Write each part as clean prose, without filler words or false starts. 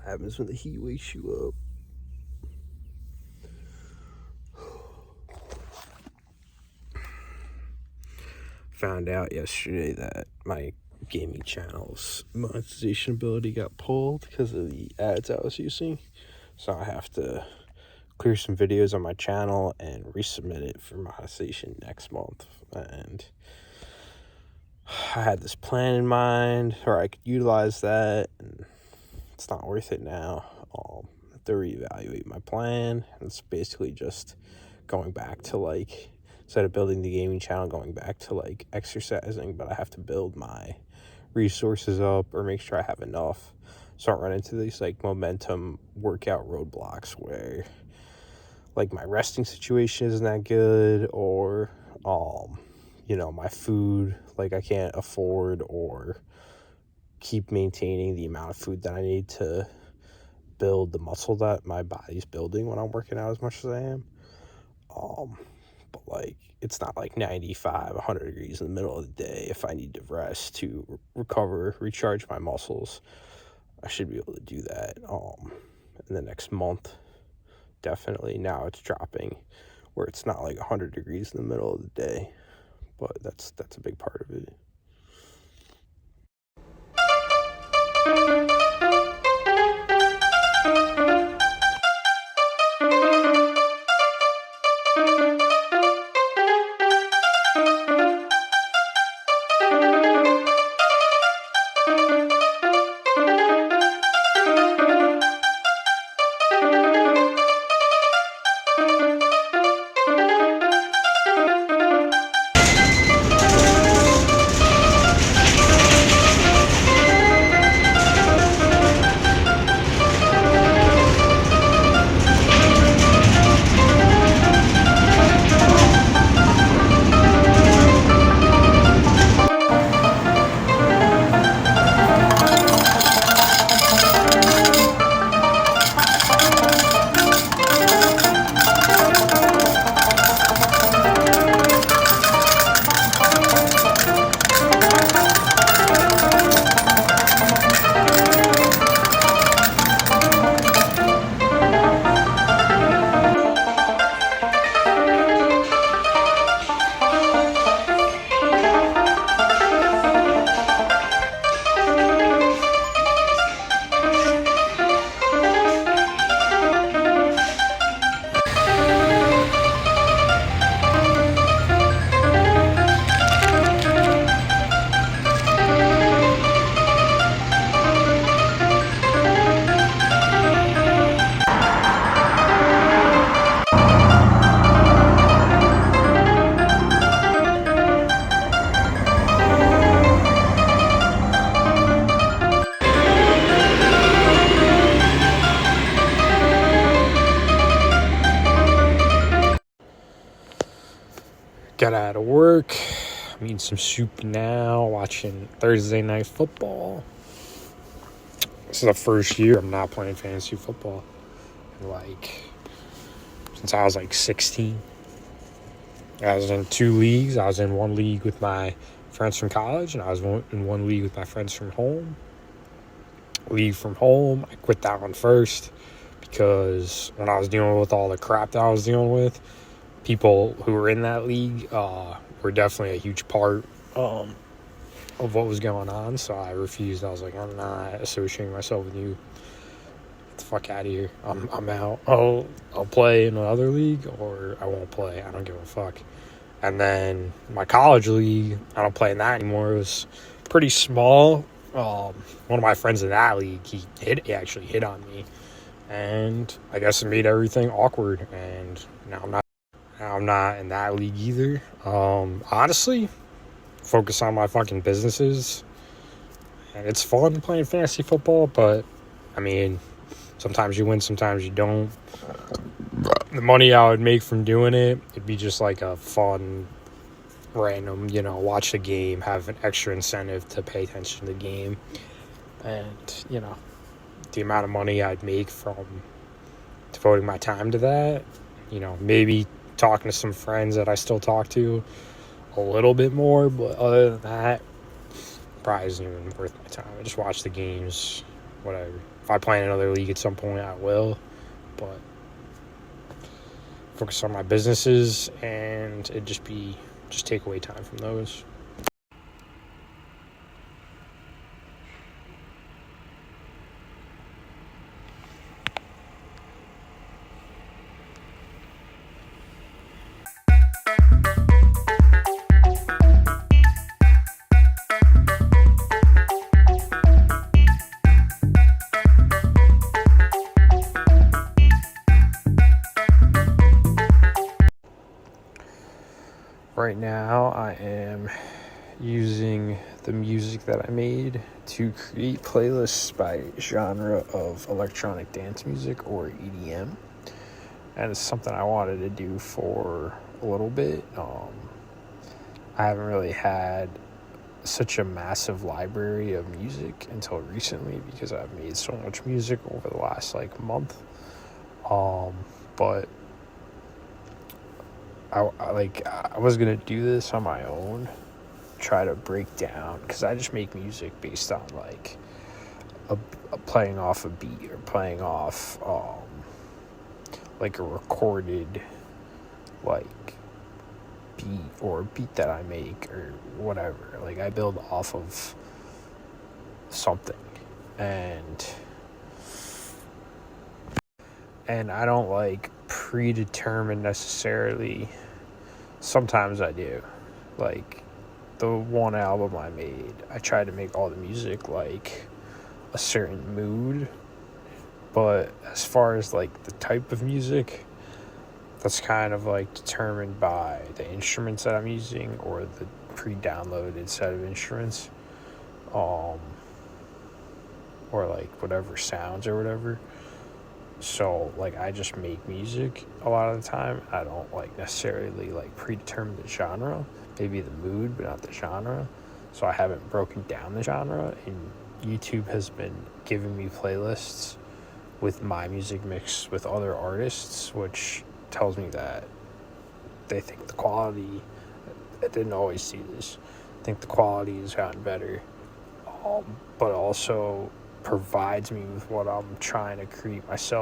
what happens when the heat wakes you up. Found out yesterday that my gaming channel's monetization ability got pulled because of the ads I was using. So I have to clear some videos on my channel and resubmit it for monetization next month. And I had this plan in mind, or I could utilize that, and it's not worth it now. I have to reevaluate my plan. It's basically just going back to, like, instead of building the gaming channel, going back to, like, exercising, but I have to build my resources up or make sure I have enough so I don't run into these, like, momentum workout roadblocks where, like, my resting situation isn't that good, or my food, like, I can't afford or keep maintaining the amount of food that I need to build the muscle that my body's building when I'm working out as much as I am. But, like, it's not like 95, 100 degrees in the middle of the day. If I need to rest to recover, recharge my muscles, I should be able to do that in the next month. Definitely. Now it's dropping where it's not like 100 degrees in the middle of the day, but that's a big part of it. Got out of work, I'm eating some soup now, watching Thursday Night Football. This is the first year I'm not playing fantasy football. Since I was 16. I was in 2 leagues. I was in one league with my friends from college, and I was in one league with my friends from home. League from home, I quit that one first because when I was dealing with all the crap that I was dealing with, people who were in that league were definitely a huge part of what was going on, so I refused. I was like, I'm not associating myself with you. Get the fuck out of here. I'm out. I'll play in another league, or I won't play. I don't give a fuck. And then my college league, I don't play in that anymore. It was pretty small. One of my friends in that league, he actually hit on me, and I guess it made everything awkward. And now I'm not in that league either. Honestly, focus on my fucking businesses. And it's fun playing fantasy football, but I mean, sometimes you win, sometimes you don't. The money I would make from doing it, it'd be just like a fun, random, watch the game, have an extra incentive to pay attention to the game. And, the amount of money I'd make from devoting my time to that, maybe talking to some friends that I still talk to a little bit more, but other than that, probably isn't even worth my time. I just watch the games, whatever. If I play in another league at some point, I will. But focus on my businesses, and it'd just take away time from those. Right now, I am using the music that I made to create playlists by genre of electronic dance music or EDM. And it's something I wanted to do for a little bit. I haven't really had such a massive library of music until recently because I've made so much music over the last month. But I was gonna do this on my own, try to break down, because I just make music based on a playing off a beat or playing off a recorded beat or a beat that I make or whatever. I build off of something, and I don't predetermine necessarily. Sometimes I do. The one album I made, I tried to make all the music a certain mood, but as far as the type of music, that's kind of determined by the instruments that I'm using or the pre-downloaded set of instruments, or whatever sounds or whatever. So I just make music a lot of the time. I don't necessarily predetermine the genre, maybe the mood but not the genre. So I haven't broken down the genre, and YouTube has been giving me playlists with my music mixed with other artists, which tells me that they think the quality, I didn't always see this, I think the quality has gotten better, but also provides me with what I'm trying to create myself.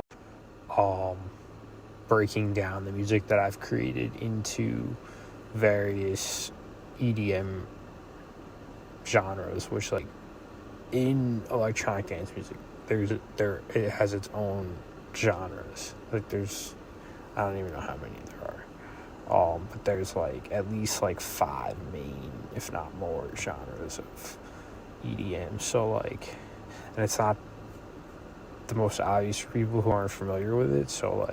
Breaking down the music that I've created into various EDM genres, which in electronic dance music, it has its own genres. I don't even know how many there are. But there's at least 5 main, if not more, genres of EDM. So and it's not the most obvious for people who aren't familiar with it. So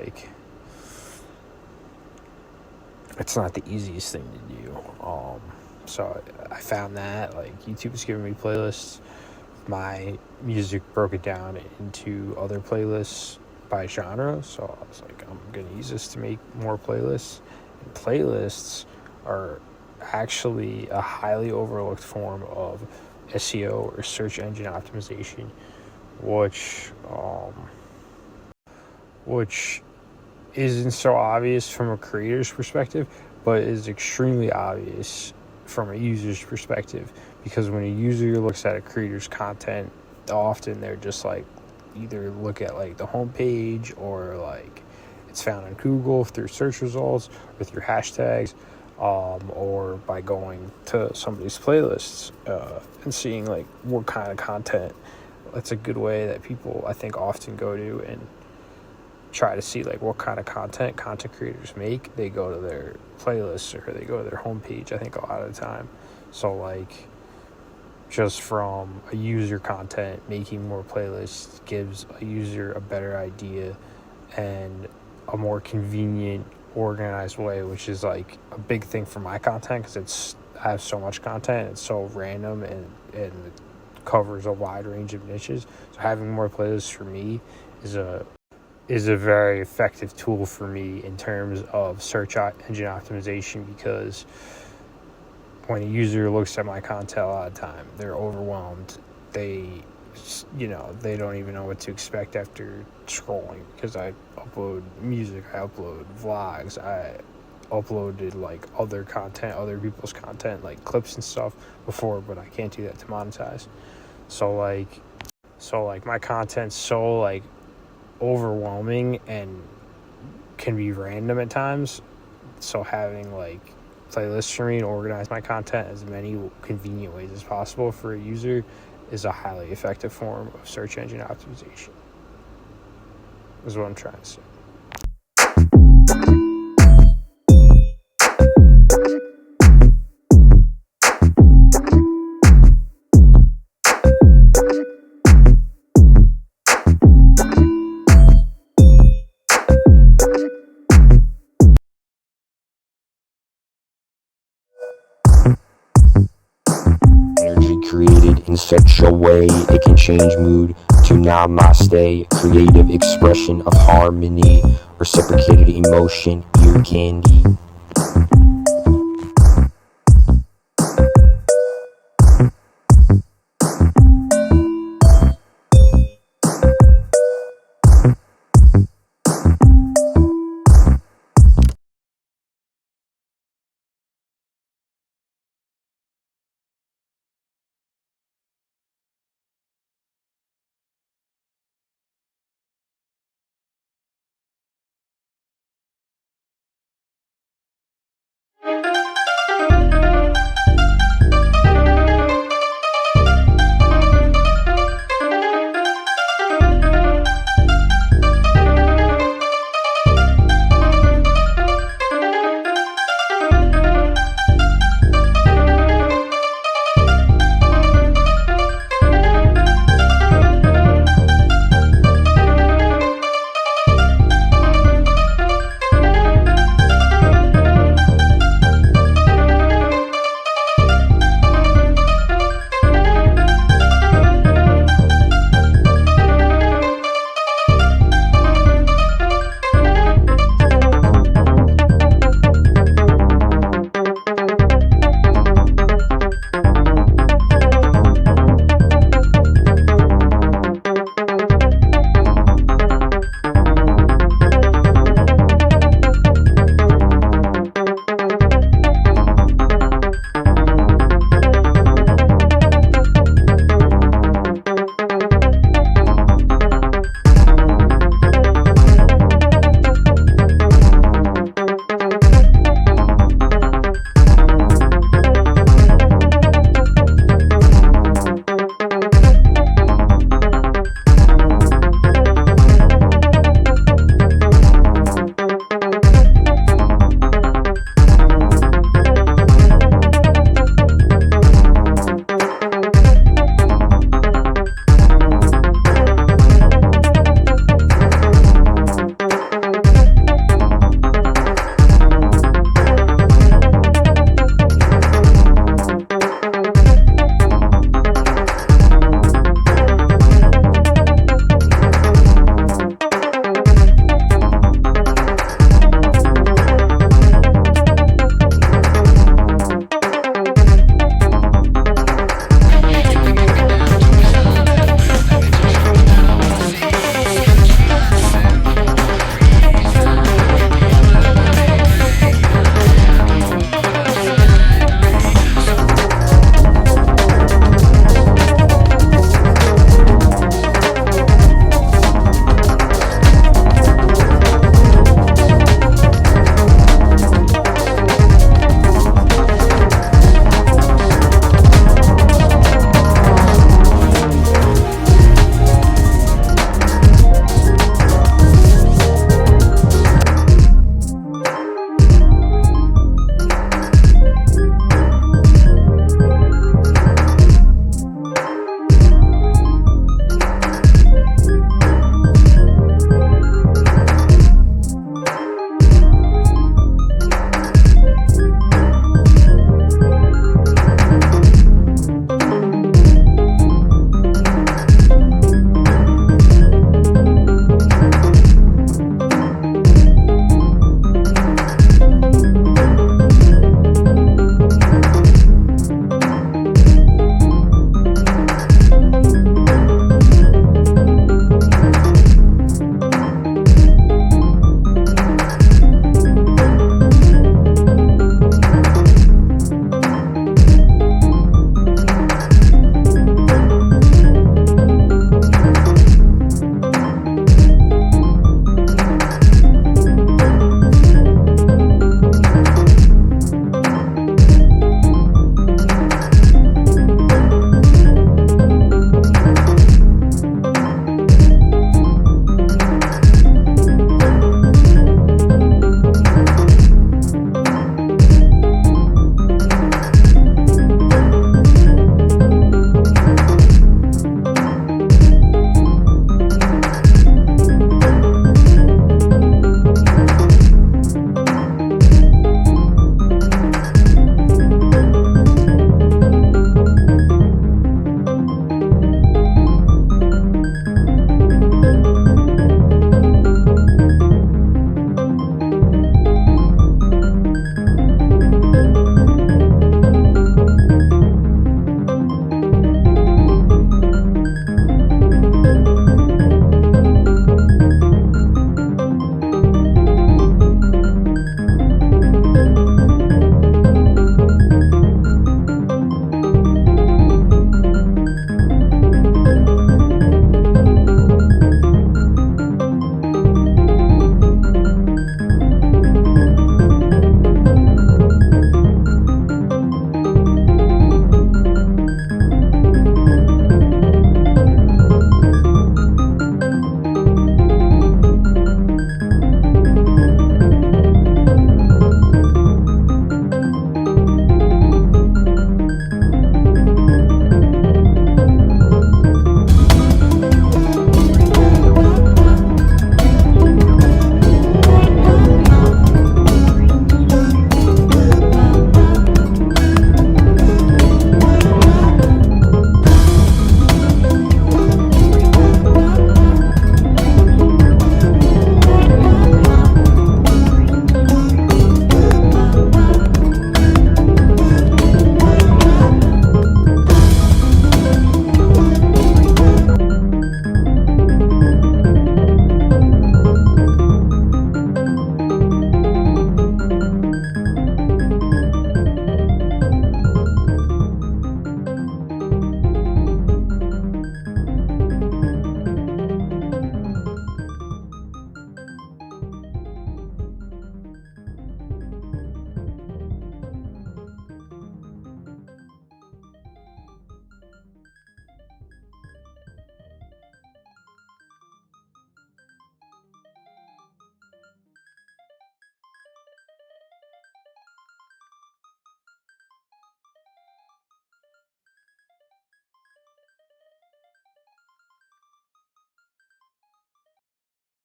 it's not the easiest thing to do. So I found that YouTube is giving me playlists. My music broke it down into other playlists by genre. So I was I'm gonna use this to make more playlists. And playlists are actually a highly overlooked form of SEO or search engine optimization, which isn't so obvious from a creator's perspective, but is extremely obvious from a user's perspective, because when a user looks at a creator's content, often they're just either look at the homepage, or it's found on Google through search results or through hashtags, or by going to somebody's playlists and seeing what kind of content. That's a good way that people, I think, often go to and try to see what kind of content creators make. They go to their playlists or they go to their homepage, I think, a lot of the time. So just from a user content, making more playlists gives a user a better idea and a more convenient, organized way, which is a big thing for my content, because I have so much content, it's so random, and it covers a wide range of niches. So having more playlists for me is a very effective tool for me in terms of search engine optimization, because when a user looks at my content, a lot of time they're overwhelmed. They don't even know what to expect after scrolling, because I upload music, I upload vlogs, I uploaded other content, other people's content, clips and stuff before, but I can't do that to monetize. So So like my content's so like overwhelming and can be random at times. So having like playlists for me and organize my content as many convenient ways as possible for a user is a highly effective form of search engine optimization, is what I'm trying to say. Energy created in such a way it can change mood to namaste, creative expression of harmony, reciprocated emotion, ear candy.